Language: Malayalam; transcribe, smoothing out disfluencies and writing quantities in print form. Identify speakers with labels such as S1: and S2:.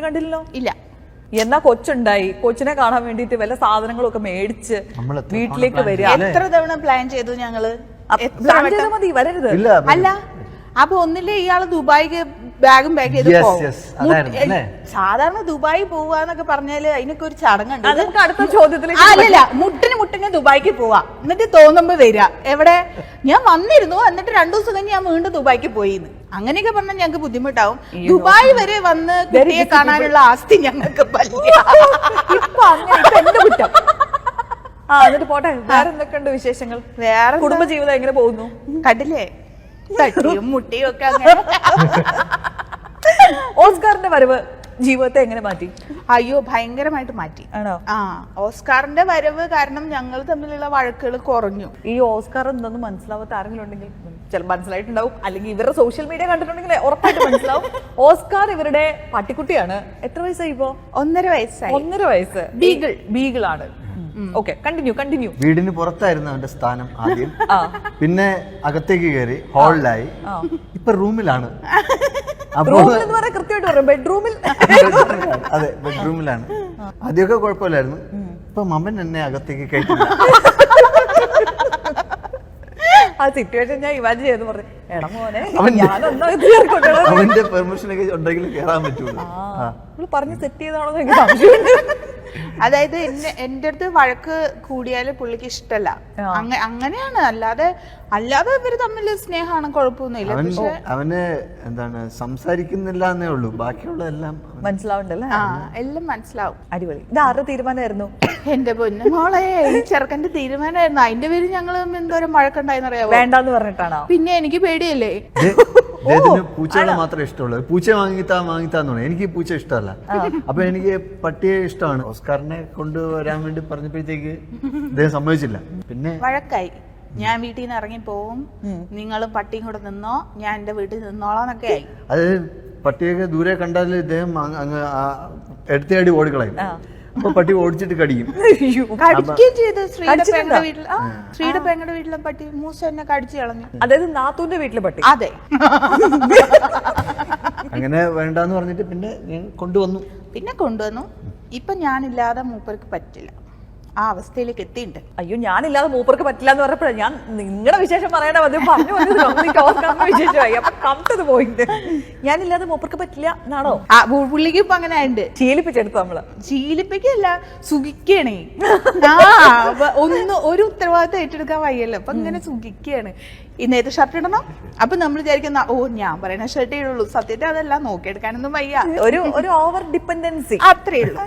S1: കണ്ടില്ലല്ലോ.
S2: ഇല്ല.
S1: എന്നാ കൊച്ചുണ്ടായി, കൊച്ചിനെ കാണാൻ വേണ്ടിട്ട് വല്ല സാധനങ്ങളൊക്കെ മേടിച്ച് വീട്ടിലേക്ക് വരിക.
S2: എത്ര തവണ പ്ലാൻ ചെയ്തു ഞങ്ങള്.
S1: മതി, വരരുത്.
S2: അല്ല, അപ്പൊ ഒന്നില്ലേ ഇയാള് ദുബായിക്ക് ബാഗും പാക്ക് ചെയ്ത് പോകും. സാധാരണ ദുബായി പോവാന്നൊക്കെ പറഞ്ഞാല് അതിനൊക്കെ ഒരു ചടങ്ങുണ്ട്.
S1: നമുക്ക് അടുത്ത ചോദ്യത്തിലേക്ക്
S2: അല്ലല്ല, മുട്ടിന് ദുബായിക്ക് പോവാ, എന്നിട്ട് തോന്നുമ്പോ വരിക. എവിടെ ഞാൻ വന്നിരുന്നു, എന്നിട്ട് 2 ദിവസം കഴിഞ്ഞ് ഞാൻ വീണ്ടും ദുബായിക്ക് പോയിന്ന്. അങ്ങനെയൊക്കെ പറഞ്ഞാൽ ഞങ്ങൾക്ക് ബുദ്ധിമുട്ടാവും. ദുബായ് വരെ വന്ന് കുട്ടിയെ കാണാനുള്ള ആസ്തി ഞങ്ങൾക്ക്
S1: കുറ്റം. എന്നിട്ട് പോട്ടെ, വേറെ എന്തൊക്കെയുണ്ട് വിശേഷങ്ങൾ?
S2: വേറെ
S1: കുടുംബജീവിതം എങ്ങനെ പോകുന്നു?
S2: കണ്ടില്ലേ, തട്ടിയും മുട്ടിയും ഒക്കെ അങ്ങനെ.
S1: ഓസ്കാറിന്റെ വരവ് ജീവിതത്തെ എങ്ങനെ മാറ്റി?
S2: അയ്യോ, ഭയങ്കരമായിട്ട് മാറ്റി.
S1: ആണോ?
S2: ഓസ്കാറിന്റെ വരവ് കാരണം ഞങ്ങൾ തമ്മിലുള്ള വഴക്കുകൾ കുറഞ്ഞു.
S1: ഈ ഓസ്കാർ എന്തെന്ന് മനസ്സിലാവാത്ത ആരെങ്കിലും ഉണ്ടെങ്കിൽ ചിലപ്പോൾ മനസ്സിലായിട്ടുണ്ടാവും, അല്ലെങ്കിൽ ഇവരുടെ സോഷ്യൽ മീഡിയ കണ്ടിട്ടുണ്ടെങ്കിൽ ഉറപ്പായിട്ട് മനസ്സിലാവും. ഓസ്കാർ ഇവരുടെ പട്ടിക്കുട്ടിയാണ്. എത്ര വയസ്സായി ഇപ്പോ?
S2: 1.5 വയസ്സായി.
S1: 1.5 വയസ്സ്. ബീഗിൾ ആണ്. Okay, continue.
S3: വീടിന് പുറത്തായിരുന്നു അവന്റെ സ്ഥാനം ആദ്യം. പിന്നെ അകത്തേക്ക് കയറി ഹാളിലായി. ഇപ്പൊ റൂമിലാണ്.
S1: കൃത്യമായിട്ട് പറയാം, ബെഡ്റൂമിൽ.
S3: അതെ, ബെഡ്റൂമിലാണ്. ആദ്യമൊക്കെ കുഴപ്പമില്ലായിരുന്നു. ഇപ്പൊ മമ്മൻ എന്നെ അകത്തേക്ക് കയറ്റി.
S1: ആ സിറ്റുവേഷൻ ഞാൻ ഇമാജിൻ ചെയ്ത് പറഞ്ഞു, എടാ മോനെ
S3: അവന്റെ പെർമിഷൻ ഒക്കെ ഉണ്ടെങ്കിൽ കയറാൻ പറ്റുള്ളൂ.
S1: പറഞ്ഞ് സെറ്റ് ചെയ്താണോ എനിക്ക് സംശയമുണ്ട്.
S2: അതായത് എന്റെ അടുത്ത് വഴക്ക് കൂടിയാല് പുള്ളിക്ക് ഇഷ്ടല്ല. അങ്ങനെയാണ്. അല്ലാതെ ഇവര് തമ്മിൽ സ്നേഹമാണ്, കുഴപ്പമൊന്നുമില്ല. പക്ഷെ
S3: അവന് എന്താണ് സംസാരിക്കുന്നില്ല എന്നേ ഉള്ളൂ, ബാക്കിയുള്ളതെല്ലാം
S1: മനസ്സിലാവുണ്ടല്ലേ?
S2: എല്ലാം മനസ്സിലാവും.
S1: അടിപൊളി. ഇത് ആരുടെ തീരുമാനമായിരുന്നു?
S2: എന്റെ പൊന്നു മോളെ, ഈ ചെറുക്കന്റെ തീരുമാനമായിരുന്നു. അതിന്റെ പേര് ഞങ്ങൾ എന്തോരം വഴക്കുണ്ടായെന്നറിയാമോ?
S1: വേണ്ടാന്ന് പറഞ്ഞിട്ടാണോ?
S2: പിന്നെ എനിക്ക് പേടിയല്ലേ.
S3: പൂച്ചകളെ മാത്രമേ ഇഷ്ടമുള്ളൂ. പൂച്ച വാങ്ങിത്താന്ന് പറഞ്ഞു. എനിക്ക് പൂച്ച ഇഷ്ടമല്ല. അപ്പൊ എനിക്ക് പട്ടിയെ ഇഷ്ടമാണ്. ഓസ്കാറിനെ കൊണ്ടുവരാൻ വേണ്ടി പറഞ്ഞപ്പോഴത്തേക്ക് അദ്ദേഹം സമ്മതിച്ചില്ല. പിന്നെ
S2: വഴക്കായി. ഞാൻ വീട്ടിൽ നിന്ന് ഇറങ്ങി പോവും, നിങ്ങളും പട്ടിയും കൂടെ നിന്നോ, ഞാൻ എന്റെ വീട്ടിൽ നിന്നോളാന്നൊക്കെ ആയി.
S3: അത് പട്ടിയൊക്കെ ദൂരെ കണ്ടാൽ ഇദ്ദേഹം അങ്ങ് എടുത്തേടി ഓടിക്കളയും. അപ്പൊ പട്ടി ഓടിച്ചിട്ട് കടിക്കും.
S2: കടിക്കുകയും ചെയ്തു. ശ്രീയുടെ പെങ്ങളുടെ വീട്ടിലെ പട്ടി മൂസ എന്നെ കടിച്ചു കളഞ്ഞു.
S1: അതായത് നാത്തൂന്റെ വീട്ടിലെ പട്ടി.
S2: അതെ.
S3: അങ്ങനെ വേണ്ടെന്ന് പറഞ്ഞിട്ട് പിന്നെ കൊണ്ടുവന്നു.
S2: ഇപ്പൊ ഞാനില്ലാതെ മൂപ്പർക്ക് പറ്റില്ല. ആ അവസ്ഥയിലേക്ക് എത്തിയിട്ടുണ്ട്.
S1: അയ്യോ, ഞാനില്ലാതെ മൂപ്പർക്ക് പറ്റില്ല എന്ന് പറഞ്ഞപ്പോഴാണ് ഞാൻ നിങ്ങളുടെ വിശേഷം പറയണ മതി പറഞ്ഞു വിശേഷമായി. അപ്പൊ കണ്ടത് പോയിട്ട് ഞാനില്ലാതെ മൂപ്പർക്ക് പറ്റില്ല എന്നാണോ?
S2: പുള്ളിക്ക് ഇപ്പൊ അങ്ങനെ ഉണ്ട്.
S1: ശീലിപ്പിച്ചെടുത്തു നമ്മള്.
S2: ശീലിപ്പിക്കല്ല, സുഖിക്കണേ. ഒരു ഉത്തരവാദിത്തം ഏറ്റെടുക്കാൻ വയ്യല്ലോ. അപ്പൊ ഇങ്ങനെ സുഖിക്കാണ്. ഇന്നേത് ഷർട്ട് ഇടണം. അപ്പൊ നമ്മൾ വിചാരിക്കുന്ന ഞാൻ പറയുന്ന ഷർട്ട് ഇടുള്ളൂ. സത്യത്തെ അതെല്ലാം നോക്കിയെടുക്കാനൊന്നും വയ്യ.
S1: ഒരു ഓവർ ഡിപ്പെൻഡൻസി
S2: അത്രേ ഉള്ളൂ.